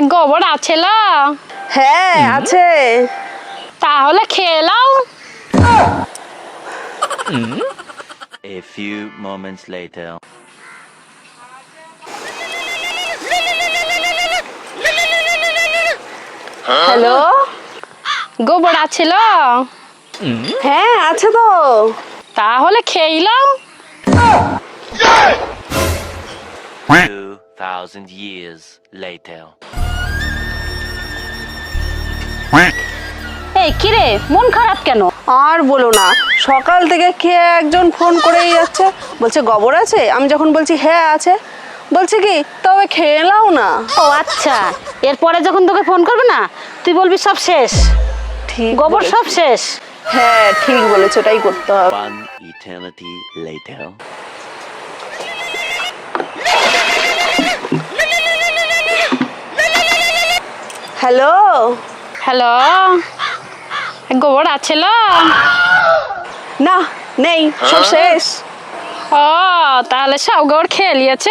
গোবর আছে? হ্যাঁ আছে। তাহলে খেয়ে নাও। A few moments later. Hello, গোবর আছে? হ্যাঁ আছে তো। তাহলে খেয়ে নাও। 2,000 years later. এই কিরে, মন খারাপ কেন? আর বলো না, সকাল থেকে খেয়ে একজন ফোন করেই যাচ্ছে, বলছে গোবর আছে। আমি যখন বলছি হ্যাঁ আছে, বলছে কি তবে খেয়ে নাও না। ও আচ্ছা, এরপরে যখন তোকে ফোন করবে না, তুই বলবি সব শেষ, ঠিক গোবর বলেছো। সব শেষ। হ্যাঁ ঠিক বলেছো, ওটাই করতে হবে। One eternity later. Hello, hello, গোবর আছে? না নেই, সব শেষ। ও তাহলে সব গোবর খেয়ে নিয়েছ।